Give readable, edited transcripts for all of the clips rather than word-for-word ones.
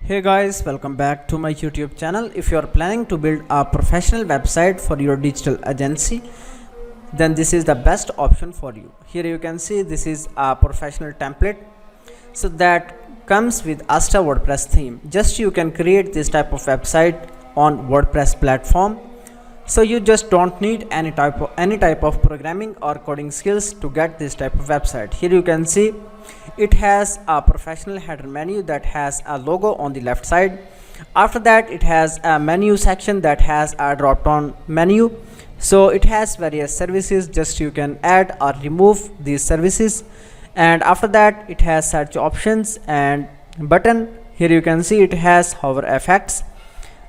Hey guys, welcome back to my YouTube channel. If you are planning to build a professional website for your digital agency, then this is the best option for you. Here you can see this is a professional template, so that comes with Asta WordPress theme. Just you can create this type of website on WordPress platform. So you just don't need any type of programming or coding skills to get this type of website. Here you can see it has a professional header menu that has a logo on the left side. After that, it has a menu section that has a drop down menu. So it has various services, just you can add or remove these services. And after that, it has search options and button. Here you can see it has hover effects.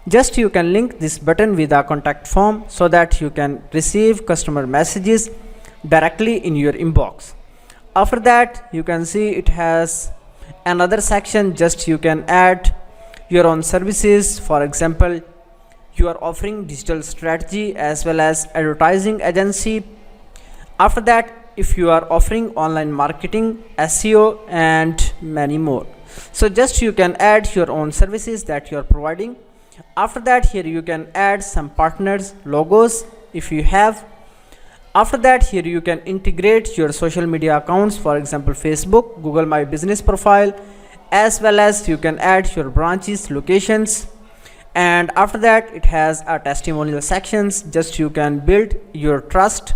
Just you can link this button with a contact form so that you can receive customer messages directly in your inbox. After that, you can see it has another section. Just you can add your own services. For example, you are offering digital strategy as well as advertising agency. After that, if you are offering online marketing, SEO and many more. So just you can add your own services that you are providing. After that, here you can add some partners logos if you have. After that, here you can integrate your social media accounts, for example Facebook, Google My Business profile, as well as you can add your branches, locations. And after that, it has a testimonial sections, just you can build your trust.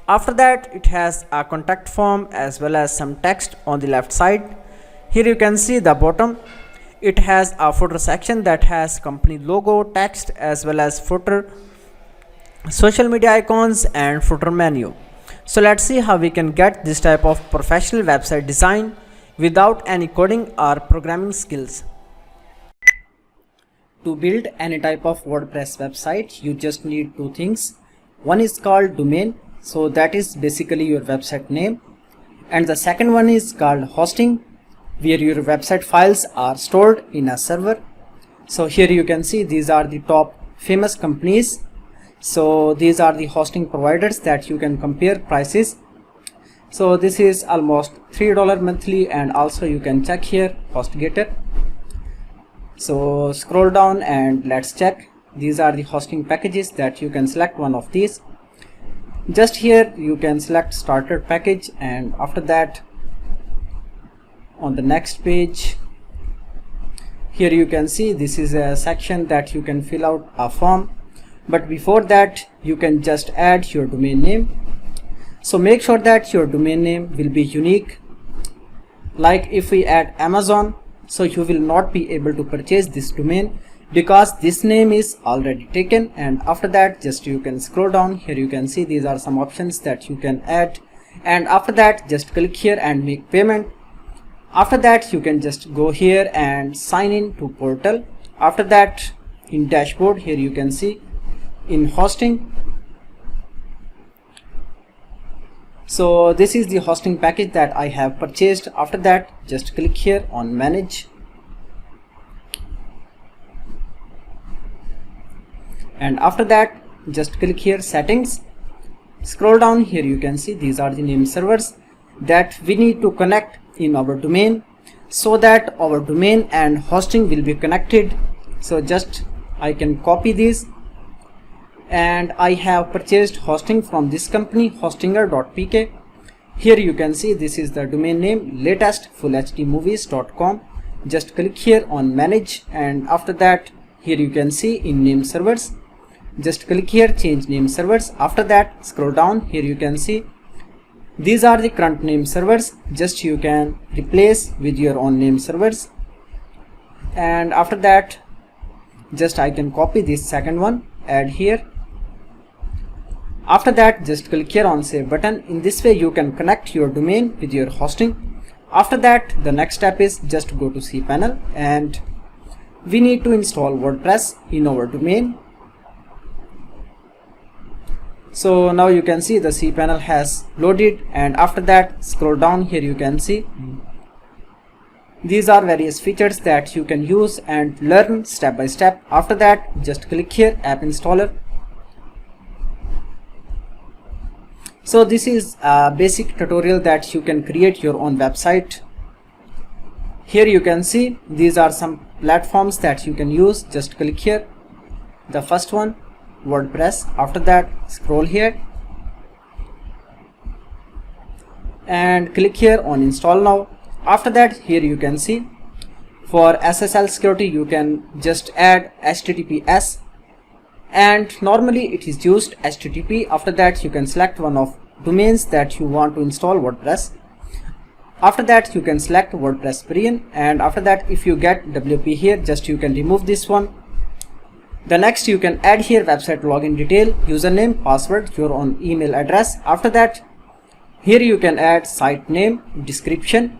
After that, it has a contact form as well as some text on the left side. Here you can see the bottom. It has a footer section that has company logo, text as well as footer, social media icons and footer menu. So let's see how we can get this type of professional website design without any coding or programming skills. To build any type of WordPress website, you just need two things. One is called domain, so that is basically your website name, and the second one is called hosting, where your website files are stored in a server. So here you can see these are the top famous companies. So these are the hosting providers that you can compare prices. So this is almost $3 monthly, and also you can check here HostGator. So scroll down and let's check. These are the hosting packages that you can select one of these. Just here you can select starter package, and after that on the next page, here you can see this is a section that you can fill out a form. But before that, you can just add your domain name. So make sure that your domain name will be unique. Like if we add Amazon, so you will not be able to purchase this domain because this name is already taken. And after that, just you can scroll down. Here you can see these are some options that you can add. And after that, just click here and make payment. After that, you can just go here and sign in to portal. After that, in dashboard, here you can see in hosting. So this is the hosting package that I have purchased. After that, just click here on manage. And after that, just click here settings. Scroll down, here you can see these are the name servers that we need to connect in our domain, so that our domain and hosting will be connected. So just I can copy these, and I have purchased hosting from this company, hostinger.pk. Here you can see this is the domain name, latestfullhdmovies.com. just click here on manage, and after that, here you can see in name servers, just click here change name servers. After that, scroll down, here you can see these are the current name servers, just you can replace with your own name servers. And after that, just I can copy this second one, add here. After that, just click here on save button. In this way, you can connect your domain with your hosting. After that, the next step is just go to cPanel, and we need to install WordPress in our domain. So now you can see the cPanel has loaded, and after that, scroll down, here you can see these are various features that you can use and learn step by step. After that, just click here app installer. So this is a basic tutorial that you can create your own website. Here you can see these are some platforms that you can use. Just click here, the first one, WordPress. After that, scroll here and click here on install now. After that, here you can see for SSL security you can just add HTTPS, and normally it is used HTTP. After that, you can select one of domains that you want to install WordPress. After that, you can select WordPress Premium, and after that, if you get WP here, just you can remove this one. The next, you can add here website login detail, username, password, your own email address. After that, here you can add site name, description,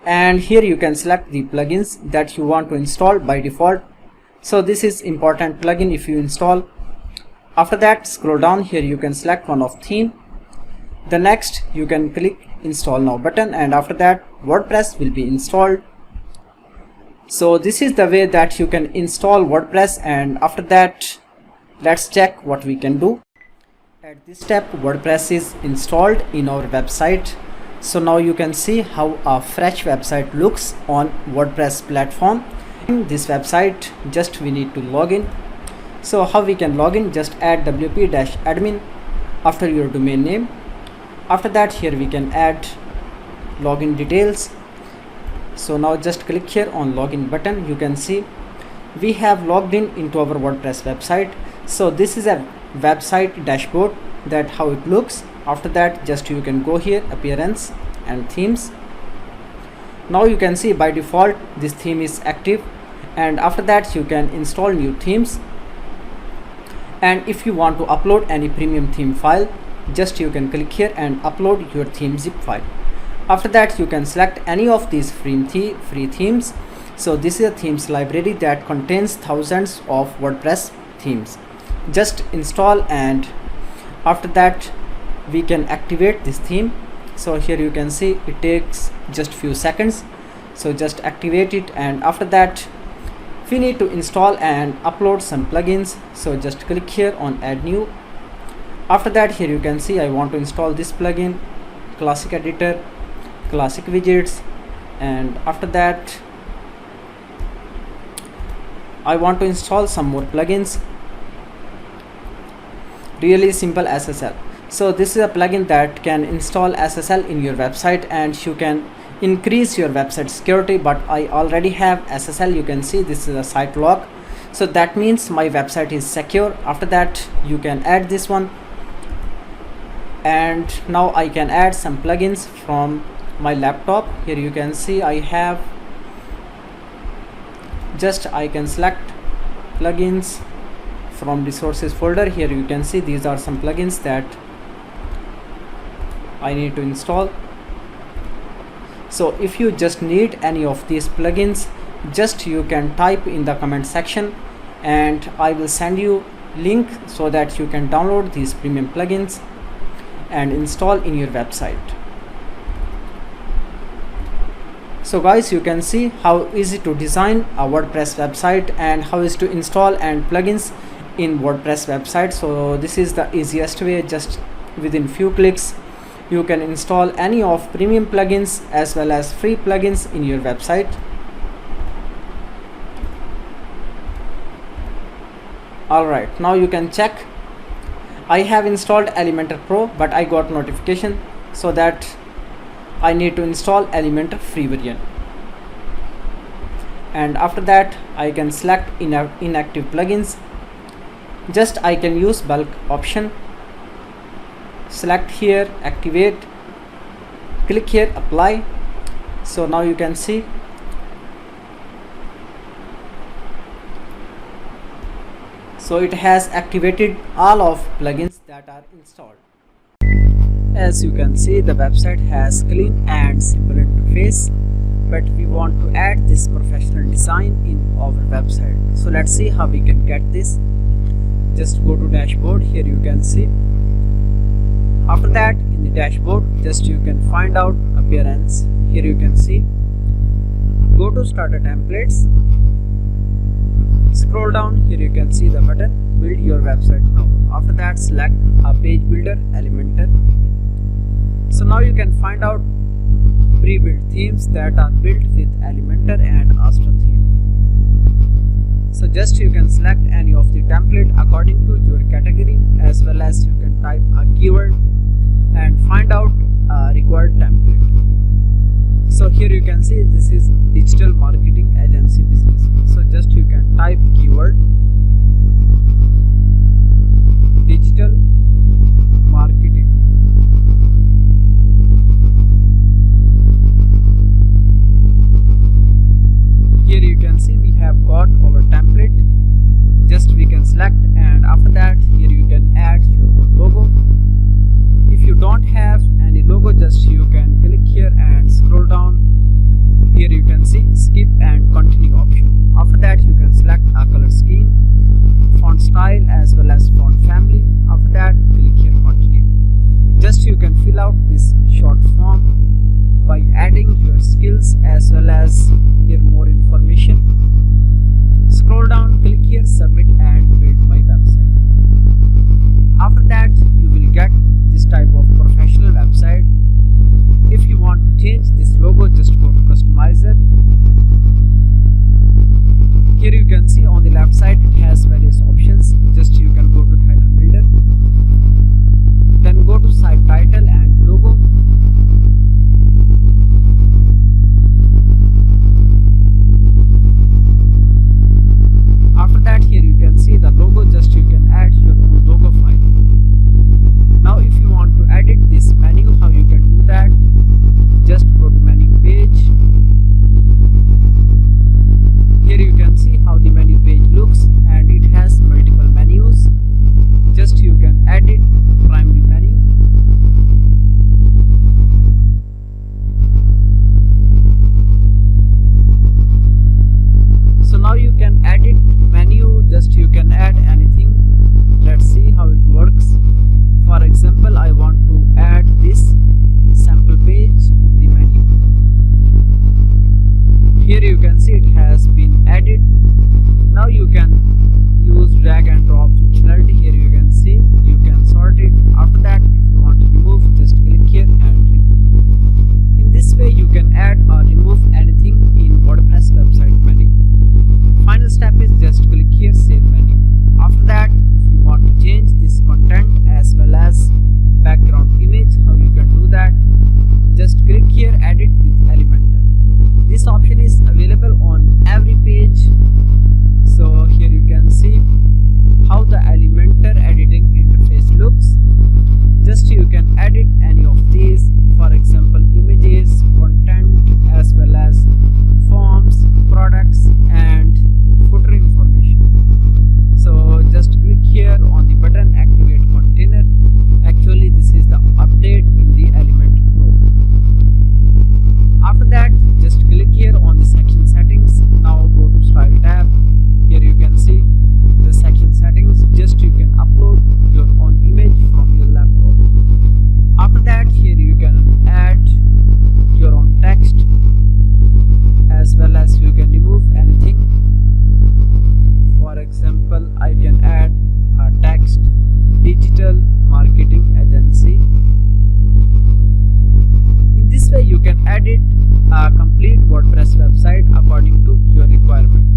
and here you can select the plugins that you want to install by default. So this is important plugin if you install. After that, scroll down, here you can select one of theme. The next, you can click install now button, and after that WordPress will be installed. So this is the way that you can install WordPress, and after that let's check what we can do. At this step, WordPress is installed in our website. So now you can see how a fresh website looks on WordPress platform. In this website, just we need to log in. So how we can log in? Just add wp-admin after your domain name. After that, here we can add login details. So now just click here on login button. You can see we have logged in into our WordPress website. So this is a website dashboard, that how it looks. After that, just you can go here, appearance and themes. Now you can see by default this theme is active, and after that you can install new themes. And if you want to upload any premium theme file, just you can click here and upload your theme zip file. After that, you can select any of these free themes. So this is a themes library that contains thousands of WordPress themes. Just install, and after that we can activate this theme. So here you can see it takes just few seconds. So just activate it, and after that we need to install and upload some plugins. So just click here on add new. After that, here you can see I want to install this plugin, classic editor, classic widgets, and after that I want to install some more plugins. Really simple SSL. So this is a plugin that can install SSL in your website, and you can increase your website security. But I already have SSL. You can see this is a site lock, so that means my website is secure. After that, you can add this one, and now I can add some plugins from my laptop. Here you can see I have, just I can select plugins from resources folder. Here you can see these are some plugins that I need to install. So if you just need any of these plugins, just you can type in the comment section, and I will send you link so that you can download these premium plugins and install in your website. So guys, you can see how easy to design a WordPress website and how is to install and plugins in WordPress website. So this is the easiest way. Just within few clicks you can install any of premium plugins as well as free plugins in your website. Alright, now you can check. I have installed Elementor Pro, but I got notification so that I need to install Elementor free version. And after that, I can select inactive plugins. Just I can use bulk option. Select here, activate, click here, apply. So now you can see so it has activated all of plugins that are installed. As you can see, the website has clean and simple interface, but we want to add this professional design in our website. So let's see how we can get this. Just go to dashboard. Here you can see. After that, in the dashboard, just you can find out appearance. Here you can see. Go to starter templates. Scroll down. Here you can see the button build your website now. After that, select a page builder Elementor. So now you can find out pre-built themes that are built with Elementor and Astra theme. So just you can select any of the template according to your category, as well as you can type a keyword and find out a required template. So here you can see this is digital marketing agency business. So just you can type keyword digital marketing. Here you can see we have got our template. Just we can select, and after that here you can add your own logo. If you don't have any logo, just you can click here and scroll down. Here you can see skip and continue option. After that you can select a color scheme, font style as well as font family. After that click here continue. Just you can fill out this short form by adding your skills as well as here more information. Scroll down, click here submit and build my website. After that you will get this type of professional website. If you want to change this logo, just go to customizer. Here you can see on the left side it has various options. Just you can go to header builder, then go to site title and logo. After that here you can see the logo. Just you can add your own logo file. Now if you want to edit this menu, how you can do that? Just go to menu page. Here you can see how the menu page looks, and it has multiple menus. Just you can edit primary menu. So now you can edit menu. Just you can add anything. Let's see how it works. For example, I want to add this sample page in the menu. Here you can see it has been added. Now you can use drag and drop functionality. Here you can see you can sort it. After that if you want to remove, just click here and remove. In this way you can add or remove anything in WordPress website menu. Final step is just click here save menu. After that if you want to change this content as well as background image, how you can do that? Just click here edit with Elementor. This option is available on every page. So here you can see how the Elementor editing interface looks. Just you can edit any of these, for example images, content as well as forms, products and footer information. So just click here on the button activate container. Actually this is the update in the Elementor Pro. After that just click here on the section settings. Now go to style tab. Here you can see the section settings. Just you can upload your own image from your laptop. After that here you can add your own text as well as you can remove anything. For example, I can add a text digital marketing agency. In this way you can edit a complete WordPress website according to your requirement.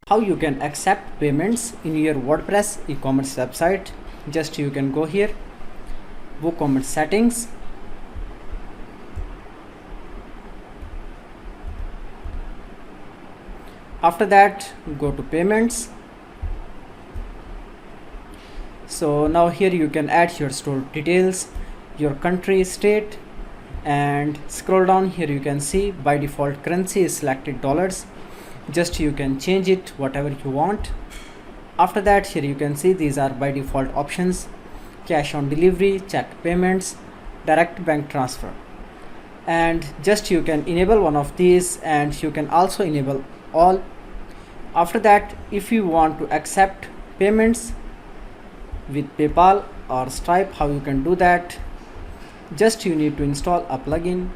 How you can accept payments in your WordPress e-commerce website? Just you can go here, WooCommerce settings. After that go to payments. So now here you can add your store details, your country, state, and scroll down. Here you can see by default currency is selected dollars. Just you can change it whatever you want. After that here you can see these are by default options: cash on delivery, check payments, direct bank transfer. And just you can enable one of these, and you can also enable all. After that if you want to accept payments with PayPal or Stripe, how you can do that? Just you need to install a plugin.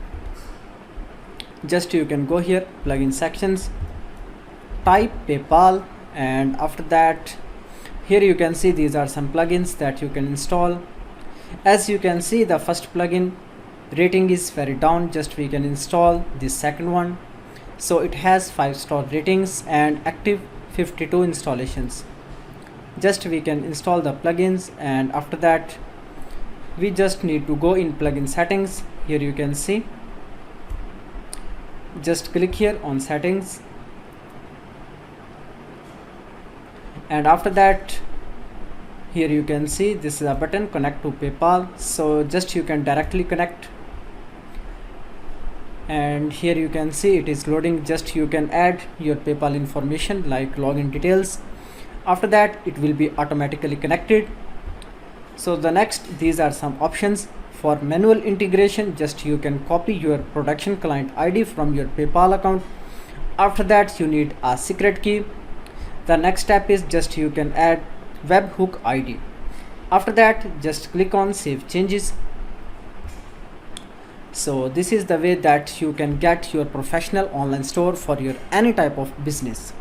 Just you can go here, plugin sections, type PayPal, and after that here you can see these are some plugins that you can install. As you can see, the first plugin rating is very down, just we can install this second one. So it has 5-star ratings and active 52 installations. Just we can install the plugins, and after that we just need to go in plugin settings. Here you can see, just click here on settings, and after that here you can see this is a button connect to PayPal. So just you can directly connect, and here you can see it is loading. Just you can add your PayPal information like login details. After that it will be automatically connected. So the next, these are some options for manual integration. Just you can copy your production client ID from your PayPal account. After that you need a secret key. The next step is just you can add webhook ID. After that just click on save changes. So this is the way that you can get your professional online store for your any type of business.